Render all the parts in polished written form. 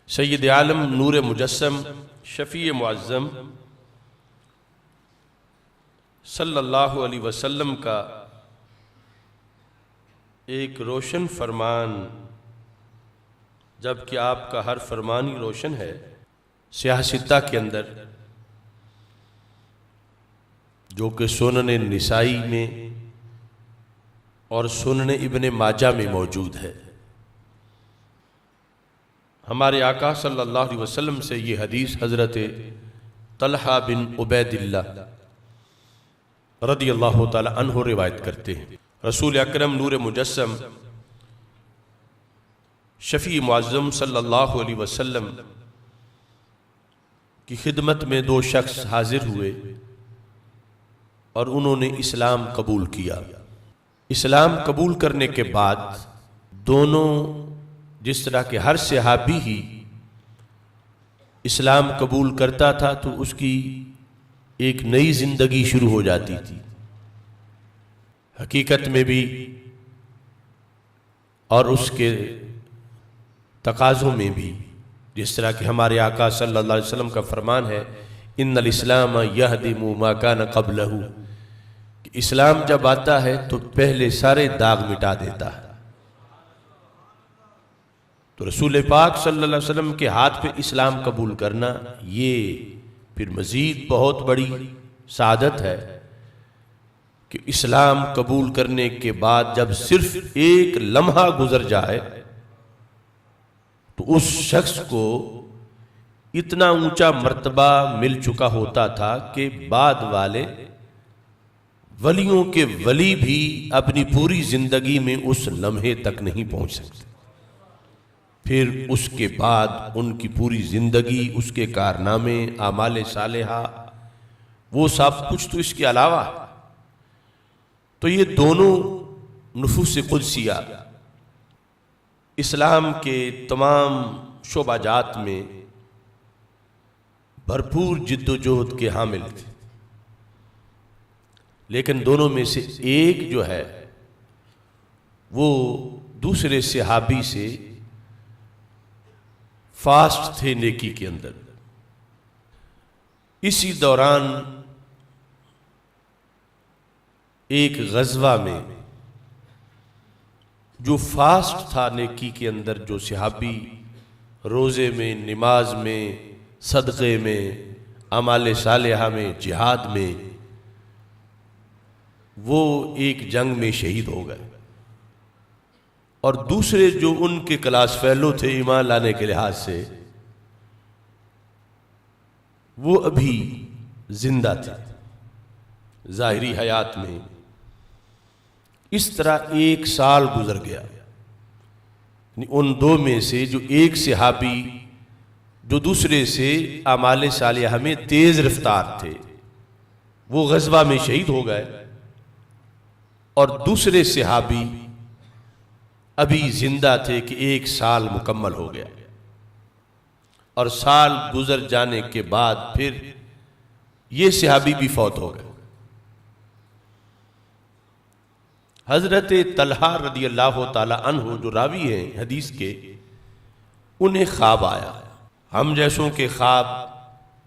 سید عالم نور مجسم شفیع معظم صلی اللہ علیہ وسلم کا ایک روشن فرمان، جبکہ آپ کا ہر فرمان ہی روشن ہے، سیاہ ستہ کے اندر جو کہ سنن نسائی میں اور سنن ابن ماجہ میں موجود ہے۔ ہمارے آقا صلی اللہ علیہ وسلم سے یہ حدیث حضرت طلحہ بن عبید اللہ رضی اللہ تعالی عنہ روایت کرتے ہیں۔ رسول اکرم نور مجسم شفیع معظم صلی اللہ علیہ وسلم کی خدمت میں دو شخص حاضر ہوئے اور انہوں نے اسلام قبول کیا۔ اسلام قبول کرنے کے بعد دونوں، جس طرح کہ ہر صحابی ہی اسلام قبول کرتا تھا تو اس کی ایک نئی زندگی شروع ہو جاتی تھی، حقیقت میں بھی اور اس کے تقاضوں میں بھی، جس طرح کہ ہمارے آقا صلی اللہ علیہ وسلم کا فرمان ہے ان الاسلام یہدم ما کان قبلہ، کہ اسلام جب آتا ہے تو پہلے سارے داغ مٹا دیتا ہے۔ تو رسول پاک صلی اللہ علیہ وسلم کے ہاتھ پہ اسلام قبول کرنا یہ پھر مزید بہت بڑی سعادت ہے کہ اسلام قبول کرنے کے بعد جب صرف ایک لمحہ گزر جائے تو اس شخص کو اتنا اونچا مرتبہ مل چکا ہوتا تھا کہ بعد والے ولیوں کے ولی بھی اپنی پوری زندگی میں اس لمحے تک نہیں پہنچ سکتے۔ پھر اس کے بعد ان کی پوری زندگی، اس کے کارنامے، اعمال صالحہ، وہ سب کچھ تو اس کے علاوہ۔ تو یہ دونوں نفوس قدسیہ اسلام کے تمام شعبہ جات میں بھرپور جد و جہد کے حامل تھے، لیکن دونوں میں سے ایک جو ہے وہ دوسرے صحابی سے فاسٹ تھے نیکی کے اندر۔ اسی دوران ایک غزوہ میں جو فاسٹ تھا نیکی کے اندر، جو صحابی روزے میں، نماز میں، صدقے میں، اعمال صالحہ میں، جہاد میں، وہ ایک جنگ میں شہید ہو گئے، اور دوسرے جو ان کے کلاس فیلو تھے ایمان لانے کے لحاظ سے، وہ ابھی زندہ تھے ظاہری حیات میں۔ اس طرح ایک سال گزر گیا، ان دو میں سے جو ایک صحابی جو دوسرے سے اعمال صالحہ میں تیز رفتار تھے وہ غزوہ میں شہید ہو گئے، اور دوسرے صحابی ابھی زندہ تھے کہ ایک سال مکمل ہو گیا، اور سال گزر جانے کے بعد پھر یہ صحابی بھی فوت ہو گئے۔ حضرت طلحہ رضی اللہ تعالی عنہ جو راوی ہیں حدیث کے، انہیں خواب آیا۔ ہم جیسوں کے خواب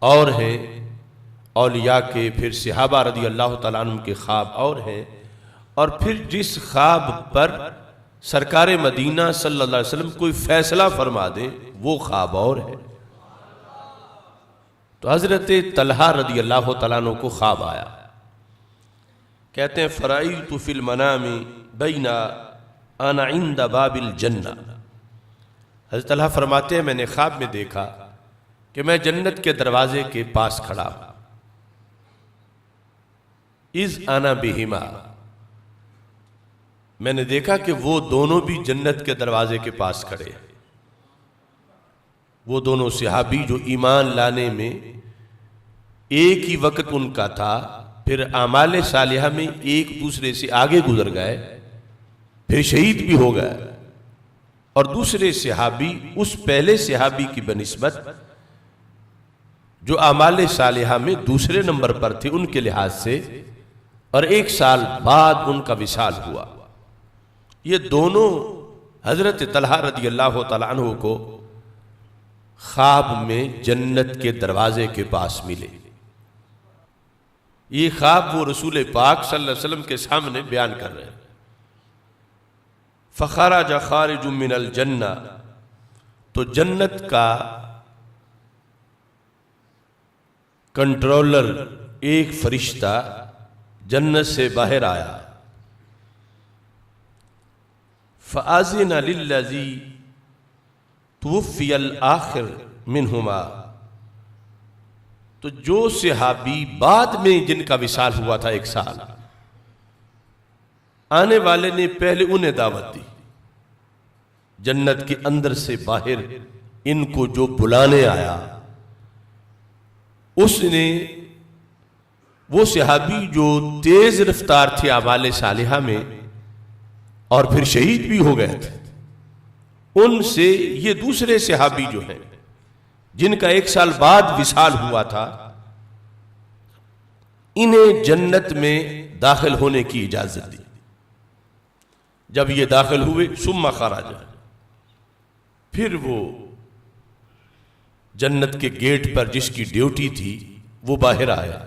اور ہیں، اولیاء کے، پھر صحابہ رضی اللہ تعالیٰ عنہ کے خواب اور ہیں، اور پھر جس خواب پر سرکار مدینہ صلی اللہ علیہ وسلم کوئی فیصلہ فرما دیں وہ خواب اور ہے۔ تو حضرت طلحہ رضی اللہ تعالیٰ عنہ کو خواب آیا، کہتے ہیں فرأیت فی المنام بین انا عند باب الجنہ۔ حضرت طلحہ فرماتے ہیں میں نے خواب میں دیکھا کہ میں جنت کے دروازے کے پاس کھڑا ہوں، اذ انا بہما، میں نے دیکھا کہ وہ دونوں بھی جنت کے دروازے کے پاس کھڑے ہیں۔ وہ دونوں صحابی جو ایمان لانے میں ایک ہی وقت ان کا تھا، پھر اعمال صالحہ میں ایک دوسرے سے آگے گزر گئے، پھر شہید بھی ہو گئے، اور دوسرے صحابی اس پہلے صحابی کی بنسبت جو اعمال صالحہ میں دوسرے نمبر پر تھے ان کے لحاظ سے، اور ایک سال بعد ان کا وصال ہوا۔ یہ دونوں حضرت طلحہ رضی اللہ تعالیٰ عنہ کو خواب میں جنت کے دروازے کے پاس ملے۔ یہ خواب وہ رسول پاک صلی اللہ علیہ وسلم کے سامنے بیان کر رہے ہیں۔ فخرج خارج من الجنہ، تو جنت کا کنٹرولر ایک فرشتہ جنت سے باہر آیا۔ فَأَذِنَ لِلَّذِي تُوفِّيَ الْآخِرُ مِنْهُمَا، تو جو صحابی بعد میں جن کا وصال ہوا تھا 1 سال، آنے والے نے پہلے انہیں دعوت دی۔ جنت کے اندر سے باہر ان کو جو بلانے آیا، اس نے وہ صحابی جو تیز رفتار تھے اعمال صالحہ میں اور پھر شہید بھی ہو گئے تھے، ان سے یہ دوسرے صحابی جو ہیں جن کا 1 سال بعد وصال ہوا تھا، انہیں جنت میں داخل ہونے کی اجازت دی۔ جب یہ داخل ہوئے، ثم خرج، پھر وہ جنت کے گیٹ پر جس کی ڈیوٹی تھی وہ باہر آیا۔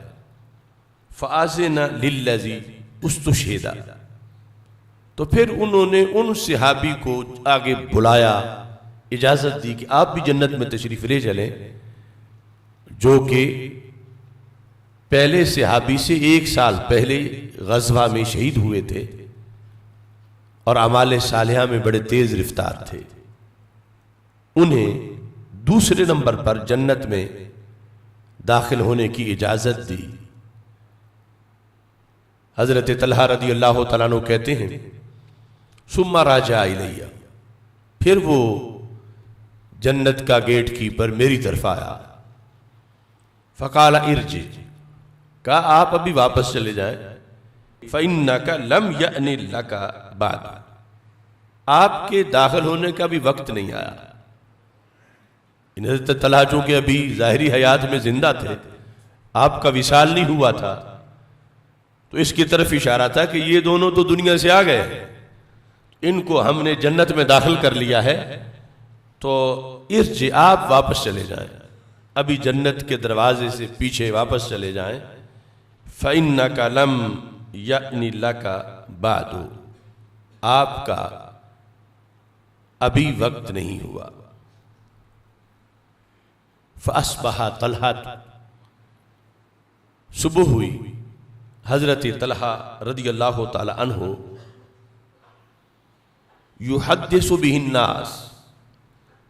فَآذِنَ لِلَّذِي اسْتُشْهِدَ، تو پھر انہوں نے ان صحابی کو آگے بلایا، اجازت دی کہ آپ بھی جنت میں تشریف لے چلیں، جو کہ پہلے صحابی سے 1 سال پہلے غزوہ میں شہید ہوئے تھے اور اعمال صالحہ میں بڑے تیز رفتار تھے۔ انہیں دوسرے نمبر پر جنت میں داخل ہونے کی اجازت دی۔ حضرت طلحہ رضی اللہ تعالیٰ عنہ کہتے ہیں ثم راجع الیہ، پھر وہ جنت کا گیٹ کیپر میری طرف آیا۔ فقال ارجع، کہا آپ ابھی واپس چلے جائیں۔ فإنک لم یأن لک بعد، آپ کے داخل ہونے کا بھی وقت نہیں آیا۔ حضرت طلحہ چونکہ ابھی ظاہری حیات میں زندہ تھے، آپ کا وصال نہیں ہوا تھا، تو اس کی طرف اشارہ تھا کہ یہ دونوں تو دنیا سے آ گئے، ان کو ہم نے جنت میں داخل کر لیا ہے، تو ارجع، آپ واپس چلے جائیں، ابھی جنت کے دروازے سے پیچھے واپس چلے جائیں۔ فَإِنَّكَ لَمْ يَأْنِ لَكَ بَعْدُ، آپ کا ابھی وقت نہیں ہوا۔ فَأَصْبَحَ طَلْحَةُ، صبح ہوئی، حضرت طلحہ رضی اللہ تعالی عنہ یحدث بہ الناس،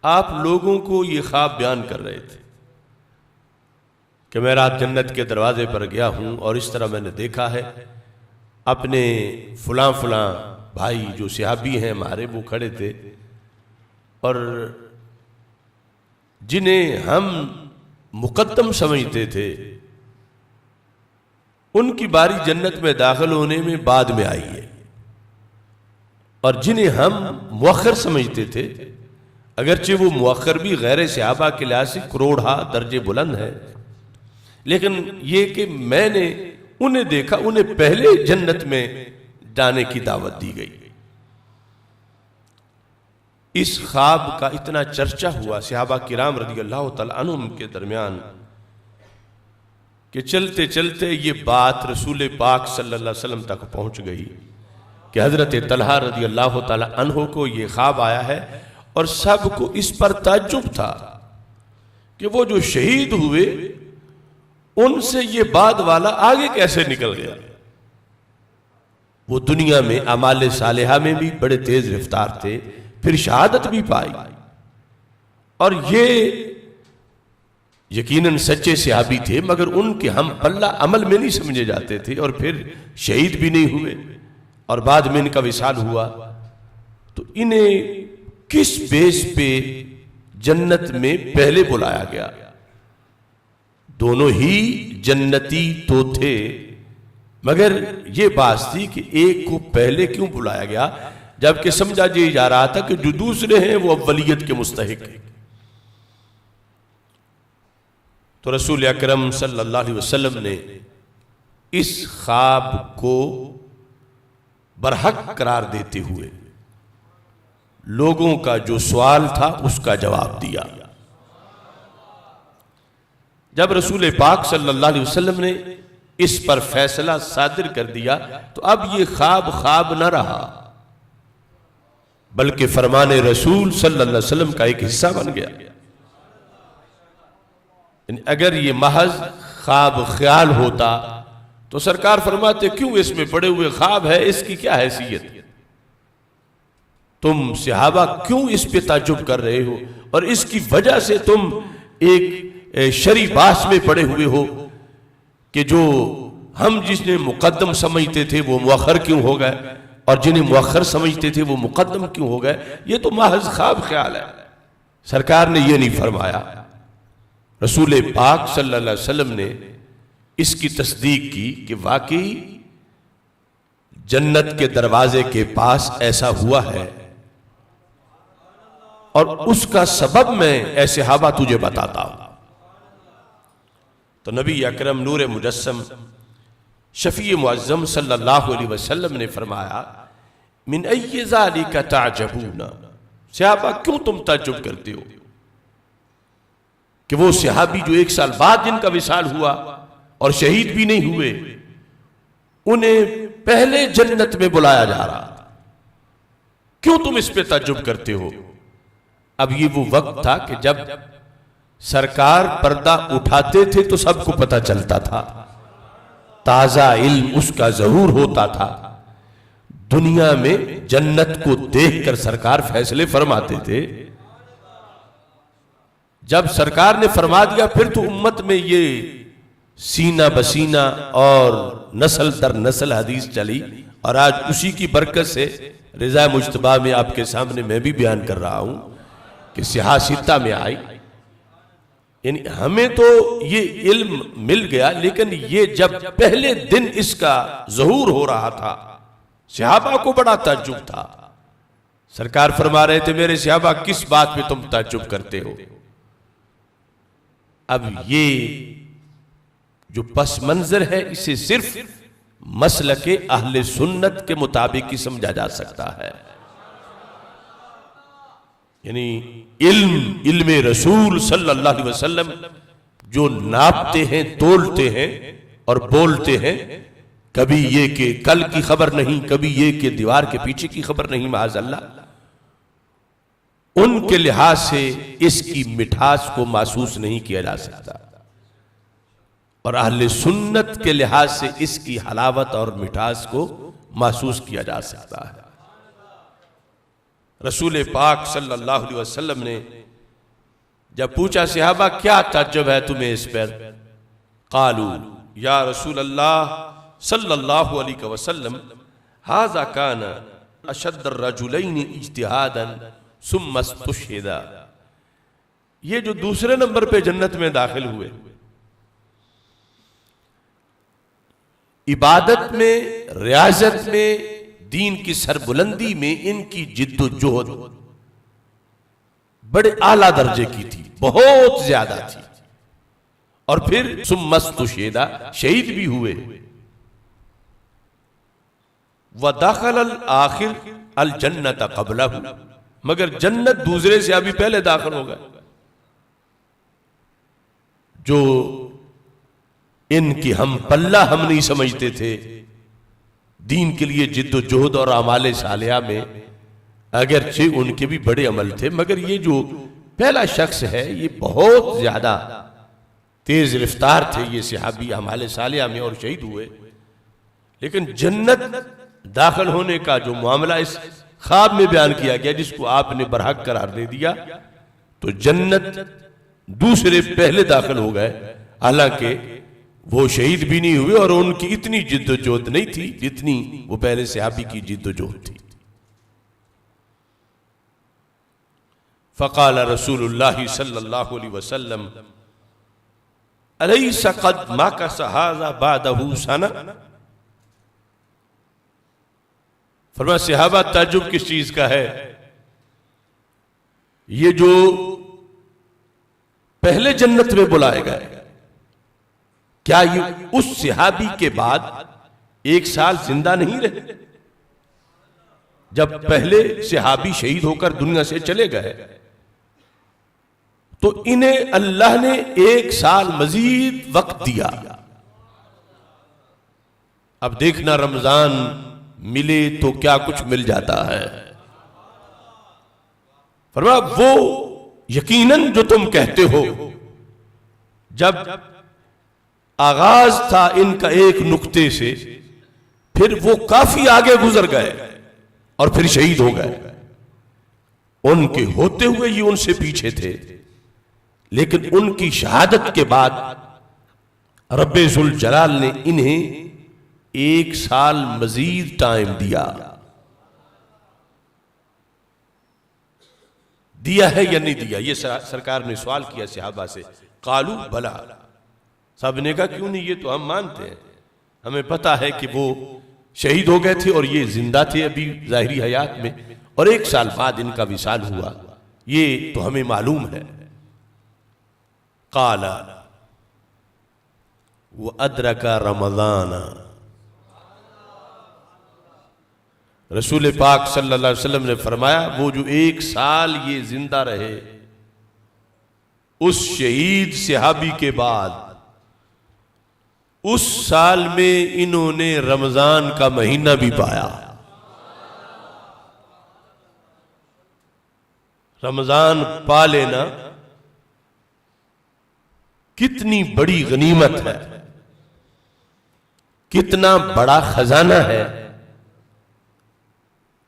آپ لوگوں کو یہ خواب بیان کر رہے تھے کہ میں رات جنت کے دروازے پر گیا ہوں اور اس طرح میں نے دیکھا ہے، اپنے فلاں فلاں بھائی جو صحابی ہیں ہمارے وہ کھڑے تھے، اور جنہیں ہم مقدم سمجھتے تھے ان کی باری جنت میں داخل ہونے میں بعد میں آئی ہے، اور جنہیں ہم مؤخر سمجھتے تھے، اگرچہ وہ مؤخر بھی غیر صحابہ کے لحاظ سے کروڑہا درجے بلند ہے، لیکن یہ کہ میں نے انہیں دیکھا، انہیں پہلے جنت میں جانے کی دعوت دی گئی۔ اس خواب کا اتنا چرچا ہوا صحابہ کرام رضی اللہ تعالیٰ عنہم کے درمیان کہ چلتے چلتے یہ بات رسول پاک صلی اللہ علیہ وسلم تک پہنچ گئی کہ حضرت طلحہ رضی اللہ تعالیٰ عنہ کو یہ خواب آیا ہے، اور سب کو اس پر تعجب تھا کہ وہ جو شہید ہوئے ان سے یہ بعد والا آگے کیسے نکل گیا۔ وہ دنیا میں اعمال صالحہ میں بھی بڑے تیز رفتار تھے، پھر شہادت بھی پائی، اور یہ یقیناً سچے صحابی تھے، مگر ان کے ہم پلہ عمل میں نہیں سمجھے جاتے تھے، اور پھر شہید بھی نہیں ہوئے اور بعد میں ان کا وصال ہوا، تو انہیں کس بیس پہ جنت میں پہلے بلایا گیا؟ دونوں ہی جنتی تو تھے، مگر یہ بات تھی کہ ایک کو پہلے کیوں بلایا گیا، جبکہ سمجھا جا رہا تھا کہ جو دوسرے ہیں وہ اولیت کے مستحق ہیں۔ تو رسول اکرم صلی اللہ علیہ وسلم نے اس خواب کو برحق قرار دیتے ہوئے لوگوں کا جو سوال تھا اس کا جواب دیا۔ جب رسول پاک صلی اللہ علیہ وسلم نے اس پر فیصلہ صادر کر دیا تو اب یہ خواب نہ رہا، بلکہ فرمان رسول صلی اللہ علیہ وسلم کا ایک حصہ بن گیا۔ اگر یہ محض خواب خیال ہوتا تو سرکار فرماتے کیوں اس میں پڑے ہوئے خواب ہے، اس کی کیا حیثیت، تم صحابہ کیوں اس پہ تعجب کر رہے ہو، اور اس کی وجہ سے تم ایک شرعی بحث میں پڑے ہوئے ہو کہ جو ہم جس نے مقدم سمجھتے تھے وہ مؤخر کیوں ہو گئے، اور جنہیں مؤخر سمجھتے تھے وہ مقدم کیوں ہو گئے، یہ تو محض خواب خیال ہے۔ سرکار نے یہ نہیں فرمایا، رسول پاک صلی اللہ علیہ وسلم نے اس کی تصدیق کی کہ واقعی جنت کے دروازے کے پاس ایسا ہوا ہے، اور اس کا سبب میں اے صحابہ تجھے بتاتا ہوں۔ تو نبی اکرم نور مجسم شفیع معظم صلی اللہ علیہ وسلم نے فرمایا من ای ذالک تعجبون، صحابہ کیوں تم تعجب کرتے ہو کہ وہ صحابی جو 1 سال بعد جن کا وصال ہوا اور شہید بھی نہیں ہوئے، انہیں پہلے جنت میں بلایا جا رہا، کیوں تم اس پہ تعجب کرتے ہو؟ اب یہ وہ وقت تھا کہ جب سرکار پردہ اٹھاتے تھے تو سب کو پتہ چلتا تھا، تازہ علم اس کا ظہور ہوتا تھا، دنیا میں جنت کو دیکھ کر سرکار فیصلے فرماتے تھے۔ جب سرکار نے فرما دیا پھر تو امت میں یہ سینہ بسینہ اور نسل در نسل حدیث چلی، اور آج اسی کی برکت سے رضا مجتبیٰ میں آپ کے سامنے میں بھی بیان کر رہا ہوں کہ صحاح ستہ میں آئی۔ یعنی ہمیں تو یہ علم مل گیا، لیکن یہ جب پہلے دن اس کا ظہور ہو رہا تھا صحابہ کو بڑا تعجب تھا۔ سرکار فرما رہے تھے میرے صحابہ کس بات پہ تم تعجب کرتے ہو؟ اب یہ جو پس منظر ہے اسے صرف مسلک اہل سنت کے مطابق ہی سمجھا جا سکتا ہے، یعنی علم رسول صلی اللہ علیہ وسلم جو ناپتے ہیں، تولتے ہیں اور بولتے ہیں، کبھی یہ کہ کل کی خبر نہیں، کبھی یہ کہ دیوار کے پیچھے کی خبر نہیں، معاذ اللہ، ان کے لحاظ سے اس کی مٹھاس کو محسوس نہیں کیا جا سکتا، اور اہل سنت کے لحاظ سے اس کی حلاوت اور مٹھاس کو محسوس کیا جا سکتا ہے۔ رسول پاک صلی اللہ علیہ وسلم نے جب پوچھا صحابہ کیا تعجب ہے تمہیں اس پر؟ قالو یا رسول اللہ صلی اللہ علیہ وسلم ھذا کان اشد الرجلین اجتہادا ثم استشہدا، یہ جو دوسرے نمبر پہ جنت میں داخل ہوئے، عبادت میں، ریاضت میں، دین کی سربلندی میں ان کی جد و جہد بڑے اعلیٰ درجے کی تھی، بہت زیادہ تھی، اور پھر ثم استشہدا، شہید بھی ہوئے۔ وَدَخَلَ الْآخِرُ الْجَنَّةَ قَبْلَهُ، مگر جنت دوسرے سے ابھی پہلے داخل ہو گئے۔ جو ان کی ہم پلہ ہم نہیں سمجھتے تھے دین کے لیے جد و جہد اور اعمال صالحہ میں، اگرچہ ان کے بھی بڑے عمل تھے، مگر یہ جو پہلا شخص ہے یہ بہت زیادہ تیز رفتار تھے یہ صحابی اعمال صالحہ میں، اور شہید ہوئے۔ لیکن جنت داخل ہونے کا جو معاملہ اس خواب میں بیان کیا گیا جس کو آپ نے برحق قرار دے دیا، تو جنت دوسرے پہلے داخل ہو گئے، حالانکہ وہ شہید بھی نہیں ہوئے اور ان کی اتنی جد و جہد نہیں تھی جتنی وہ پہلے صحابی کی جد و جہد تھی۔ فقال رسول اللہ صلی اللہ علیہ وسلم الیس قد مکث ھذا بعدہ سنہ، فرمایا صحابہ تعجب کس چیز کا ہے، یہ جو پہلے جنت میں بلائے گئے کیا یہ اس صحابی کے بعد 1 سال زندہ نہیں رہے؟ جب پہلے صحابی شہید ہو کر دنیا سے چلے گئے تو انہیں اللہ نے 1 سال مزید وقت دیا. اب دیکھنا رمضان ملے تو کیا کچھ مل جاتا ہے. فرمایا وہ یقیناً جو تم کہتے ہو، جب آغاز تھا ان کا ایک نقطے سے، پھر وہ کافی آگے گزر گئے اور پھر شہید ہو گئے. ان کے ہوتے ہوئے یہ ان سے پیچھے تھے، لیکن ان کی شہادت کے بعد رب ذوالجلال نے انہیں 1 سال مزید ٹائم دیا ہے یا نہیں دیا؟ یہ سرکار نے سوال کیا صحابہ سے. قالو بلا، صاحب نے کہا کیوں نہیں، یہ تو ہم مانتے ہیں، ہمیں پتا ہے کہ وہ شہید ہو گئے تھے اور یہ زندہ تھے ابھی ظاہری حیات میں، اور 1 سال بعد ان کا وصال ہوا، یہ تو ہمیں معلوم ہے. قال وَأَدْرَكَ رَمَضَانَ، رسول پاک صلی اللہ علیہ وسلم نے فرمایا وہ جو 1 سال یہ زندہ رہے، اس شہید صحابی کے بعد اس سال میں انہوں نے رمضان کا مہینہ بھی پایا. رمضان پا لینا کتنی بڑی غنیمت ہے، کتنا بڑا خزانہ ہے،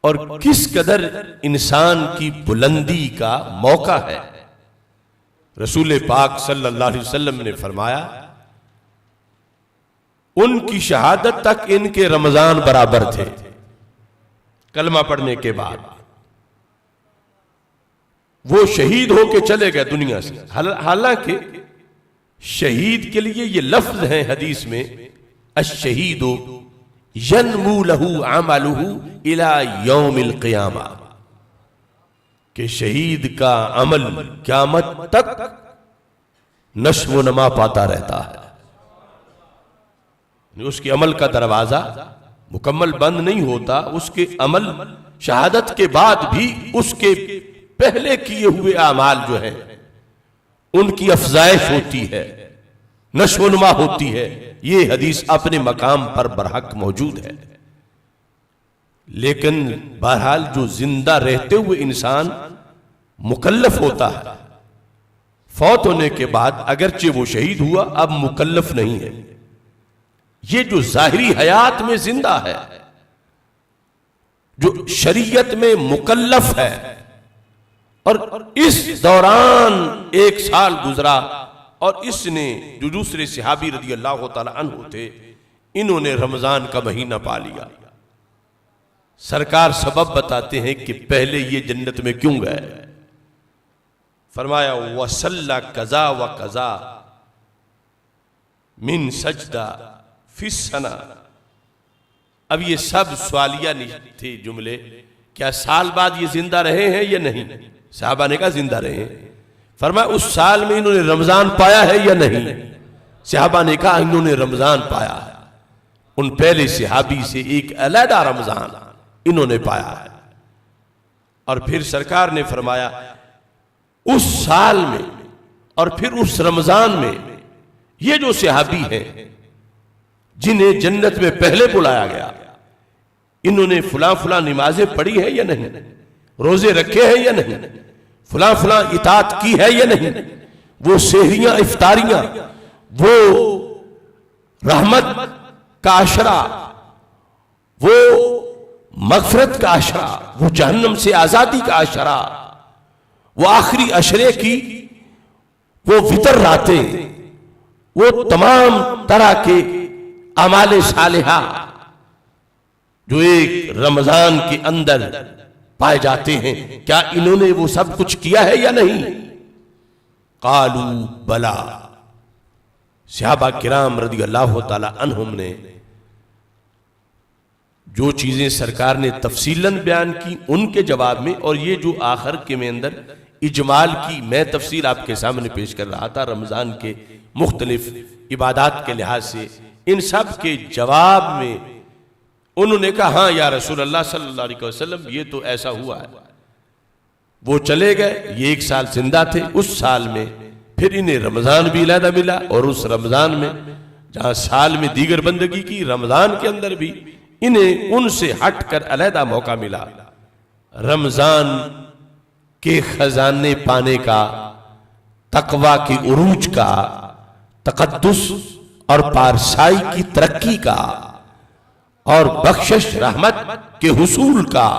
اور کس قدر انسان کی بلندی کا موقع ہے. رسول پاک صلی اللہ علیہ وسلم نے فرمایا ان کی شہادت تک ان کے رمضان برابر تھے کلمہ پڑھنے کے بعد. وہ شہید ہو کے چلے گئے دنیا سے، حالانکہ شہید کے لیے یہ لفظ ہے حدیث میں، الشہید ینمو لہو عملہ الی یوم القیامہ، کہ شہید کا عمل قیامت تک نشو و نما پاتا رہتا ہے. اس کے عمل کا دروازہ مکمل بند نہیں ہوتا، اس کے عمل شہادت کے بعد بھی اس کے پہلے کیے ہوئے اعمال جو ہیں ان کی افزائش ہوتی ہے، نشو و نما ہوتی ہے. یہ حدیث اپنے مقام پر برحق موجود ہے. لیکن بہرحال جو زندہ رہتے ہوئے انسان مکلف ہوتا ہے، فوت ہونے کے بعد اگرچہ وہ شہید ہوا اب مکلف نہیں ہے. یہ جو ظاہری حیات میں زندہ ہے، جو شریعت میں مکلف ہے، اور اس دوران 1 سال گزرا، اور اس نے جو دوسرے صحابی رضی اللہ تعالی عنہ تھے انہوں نے رمضان کا مہینہ پا لیا. سرکار سبب بتاتے ہیں کہ پہلے یہ جنت میں کیوں گئے. فرمایا وَصَلَّ قَضَا وَقَضَا مِن سجدہ فی السنہ. اب یہ سب سوالیہ نہیں تھے جملے، کیا سال بعد یہ زندہ رہے ہیں یا نہیں؟ صحابہ نے کہا زندہ رہے ہیں. فرمایا اس سال میں انہوں نے رمضان پایا ہے یا نہیں؟ صحابہ نے کہا انہوں نے رمضان پایا ہے. ان پہلے صحابی سے ایک علیحدہ رمضان انہوں نے پایا ہے. اور پھر سرکار نے فرمایا اس سال میں اور پھر اس رمضان میں یہ جو صحابی ہیں جنہیں جنت میں پہلے بلایا گیا، انہوں نے فلاں فلاں نمازیں پڑھی ہے یا نہیں، روزے رکھے ہیں یا نہیں، فلاں فلاں اطاعت کی ہے یا نہیں، وہ سحریاں افطاریاں، وہ رحمت کا عشرہ، وہ مغفرت کا عشرہ، وہ جہنم سے آزادی کا عشرہ، وہ آخری عشرے کی وہ وتر راتیں، وہ تمام طرح کے اعمال صالحہ جو ایک رمضان کے اندر پائے جاتے ہیں، کیا انہوں نے وہ سب کچھ کیا ہے یا نہیں؟ قالوا بلا. صحابہ کرام رضی اللہ تعالی عنہم نے جو چیزیں سرکار نے تفصیلاً بیان کی ان کے جواب میں، اور یہ جو آخر کے میں اندر اجمال کی میں تفصیل آپ کے سامنے پیش کر رہا تھا رمضان کے مختلف عبادات کے لحاظ سے، ان سب کے جواب میں انہوں نے کہا ہاں یا رسول اللہ صلی اللہ علیہ وسلم یہ تو ایسا ہوا ہے، وہ چلے گئے، یہ 1 سال زندہ تھے، اس سال میں پھر انہیں رمضان بھی علیحدہ ملا، اور اس رمضان میں جہاں سال میں دیگر بندگی کی، رمضان کے اندر بھی انہیں ان سے ہٹ کر علیحدہ موقع ملا رمضان کے خزانے پانے کا، تقوی کی عروج کا، تقدس اور پارسائی کی ترقی کا، اور بخشش رحمت کے حصول کا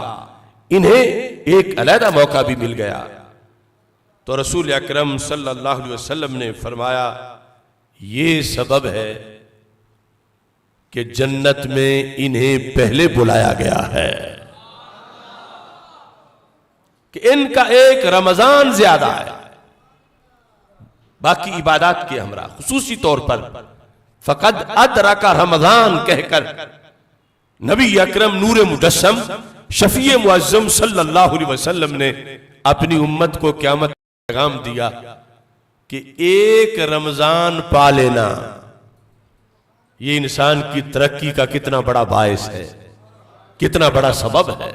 انہیں ایک علیحدہ موقع بھی مل گیا۔ تو رسول اکرم صلی اللہ علیہ وسلم نے فرمایا یہ سبب ہے کہ جنت میں انہیں پہلے بلایا گیا ہے، کہ ان کا ایک رمضان زیادہ ہے باقی عبادات کے ہمراہ، خصوصی طور پر فقد ادرک رمضان کہہ کر نبی اکرم نور مجسم شفیع معظم صلی اللہ علیہ وسلم نے اپنی امت کو قیامت کا پیغام دیا کہ ایک رمضان پا لینا یہ انسان کی ترقی کا کتنا بڑا باعث ہے، کتنا بڑا سبب ہے۔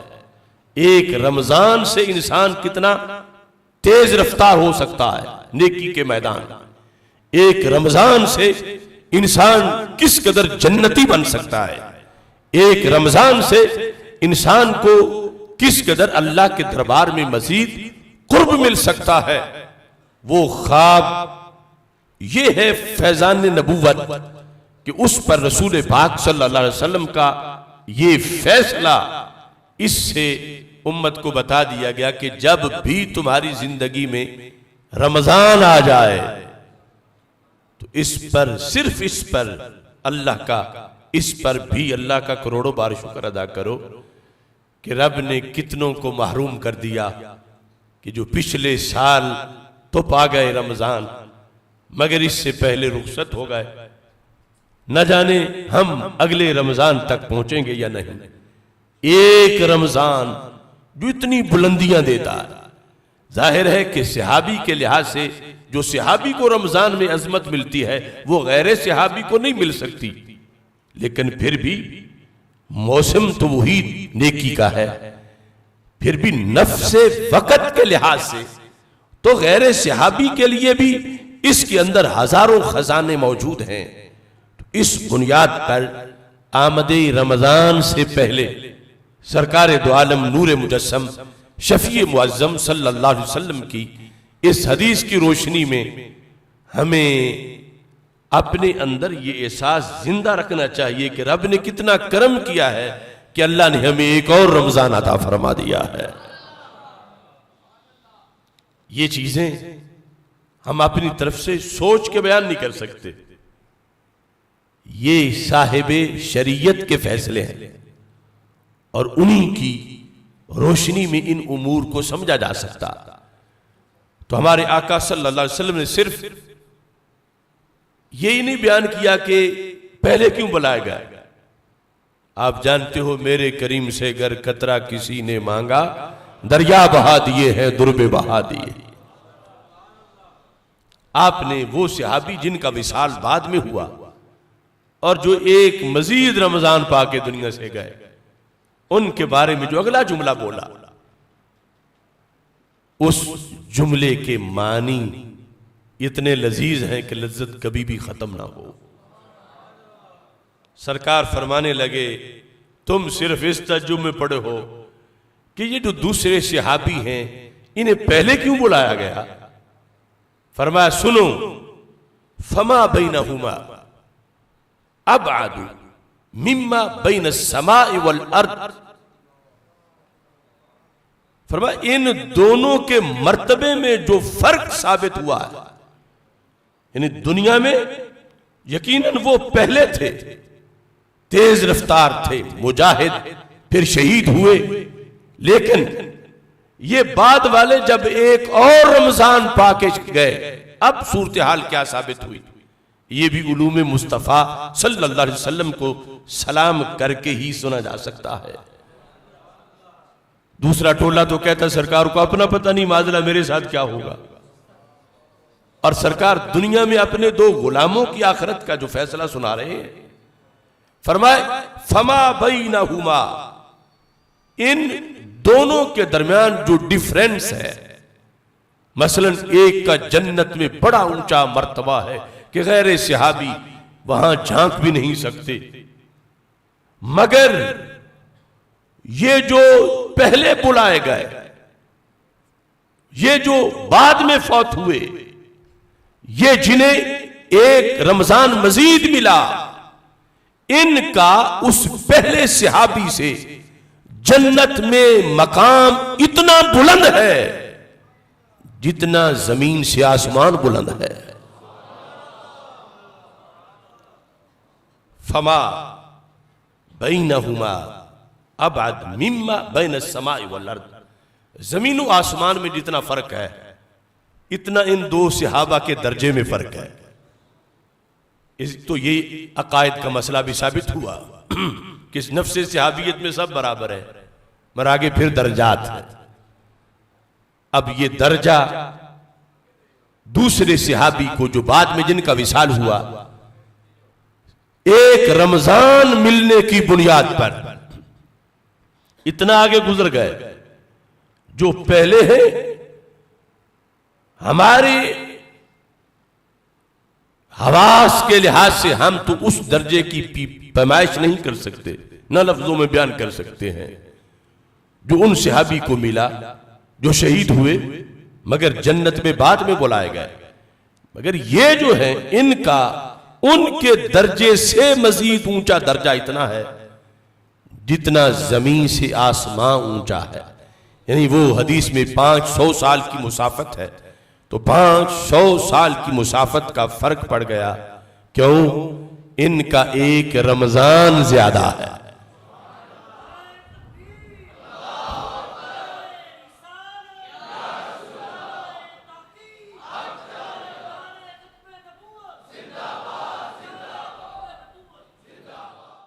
ایک رمضان سے انسان کتنا تیز رفتار ہو سکتا ہے نیکی کے میدان، ایک رمضان سے انسان کس قدر جنتی بن سکتا ہے، ایک رمضان سے انسان کو کس قدر اللہ کے دربار میں مزید قرب مل سکتا ہے۔ وہ خواب یہ ہے فیضان نبوت کہ اس پر رسول پاک صلی اللہ علیہ وسلم کا یہ فیصلہ، اس سے امت کو بتا دیا گیا کہ جب بھی تمہاری زندگی میں رمضان آ جائے تو اس پر، صرف اس پر اللہ کا، اس پر بھی اللہ کا کروڑوں بار شکر ادا کرو کہ رب نے کتنوں کو محروم کر دیا کہ جو پچھلے سال تو پا گئے رمضان مگر اس سے پہلے رخصت ہو گئے، نہ جانے ہم اگلے رمضان تک پہنچیں گے یا نہیں۔ ایک رمضان جو اتنی بلندیاں دیتا ہے، ظاہر ہے کہ صحابی کے لحاظ سے جو صحابی کو رمضان میں عظمت ملتی ہے وہ غیر صحابی کو نہیں مل سکتی، لیکن پھر بھی موسم تو وہی نیکی کا ہے، پھر بھی نفس وقت کے لحاظ سے تو غیر صحابی کے لیے بھی اس کے اندر ہزاروں خزانے موجود ہیں۔ اس بنیاد پر آمد رمضان سے پہلے سرکار دو عالم نور مجسم شفیع معظم صلی اللہ علیہ وسلم کی اس حدیث کی روشنی میں ہمیں اپنے اندر یہ احساس زندہ رکھنا چاہیے کہ رب نے کتنا کرم کیا ہے کہ اللہ نے ہمیں ایک اور رمضان عطا فرما دیا ہے۔ یہ چیزیں ہم اپنی طرف سے سوچ کے بیان نہیں کر سکتے، یہ صاحب شریعت کے فیصلے ہیں اور انہی کی روشنی میں ان امور کو سمجھا جا سکتا۔ تو ہمارے آقا صلی اللہ علیہ وسلم نے صرف یہی نہیں بیان کیا کہ پہلے کیوں بلایا گیا۔ آپ جانتے ہو میرے کریم سے گر قطرہ کسی نے مانگا، دریا بہا دیے ہیں دربے بہا دیے۔ آپ نے وہ صحابی جن کا وصال بعد میں ہوا اور جو ایک مزید رمضان پا کے دنیا سے گئے، ان کے بارے میں جو اگلا جملہ بولا، اس جملے کے معنی اتنے لذیذ ہیں کہ لذت کبھی بھی ختم نہ ہو۔ سرکار فرمانے لگے تم صرف اس تعجب میں پڑے ہو کہ یہ جو دوسرے صحابی ہیں انہیں پہلے کیوں بلایا گیا؟ فرمایا سنو، فما بینہما ابعد مما بین السماء والارض، فرمایا ان دونوں کے مرتبے میں جو فرق ثابت ہوا ہے، یعنی دنیا میں یقیناً وہ پہلے تھے، تیز رفتار تھے، مجاہد، پھر شہید ہوئے، لیکن یہ بعد والے جب ایک اور رمضان پا کے گئے اب صورتحال کیا ثابت ہوئی؟ یہ بھی علوم مصطفیٰ صلی اللہ علیہ وسلم کو سلام کر کے ہی سنا جا سکتا ہے۔ دوسرا ٹولہ تو کہتا سرکار کو اپنا پتہ نہیں معاذاللہ میرے ساتھ کیا ہوگا، اور سرکار دنیا میں اپنے دو غلاموں کی آخرت کا جو فیصلہ سنا رہے ہیں۔ فرمائے فما بینہما، ان دونوں کے درمیان جو ڈیفرنس ہے، مثلا ایک کا جنت میں بڑا اونچا مرتبہ ہے کہ غیر صحابی وہاں جھانک بھی نہیں سکتے، مگر یہ جو پہلے بلائے گئے، یہ جو بعد میں فوت ہوئے، یہ جنہیں ایک رمضان مزید ملا، ان کا اس پہلے صحابی سے جنت میں مقام اتنا بلند ہے جتنا زمین سے آسمان بلند ہے۔ فما بینہما ابعد مما بین السماء والارض، زمین و آسمان میں جتنا فرق ہے اتنا ان دو صحابہ کے درجے میں فرق ہے۔ تو یہ عقائد کا مسئلہ بھی ثابت ہوا کہ نفس صحابیت میں سب برابر ہے، مگر آگے پھر درجات ہیں۔ اب یہ درجہ دوسرے صحابی کو جو بعد میں جن کا وصال ہوا، ایک رمضان ملنے کی بنیاد پر اتنا آگے گزر گئے، جو پہلے ہیں ہمارے حواس کے لحاظ سے ہم تو اس درجے کی پیمائش نہیں کر سکتے، نہ لفظوں میں بیان کر سکتے ہیں جو ان صحابی کو ملا جو شہید ہوئے مگر جنت میں بعد میں بلائے گئے۔ مگر یہ جو ہے ان کا ان کے درجے سے مزید اونچا درجہ اتنا ہے جتنا زمین سے آسمان اونچا ہے، یعنی وہ حدیث میں 500 سال کی مسافت ہے، تو 500 سال کی مسافت کا فرق پڑ گیا، کیوں؟ ان کا ایک رمضان زیادہ ہے۔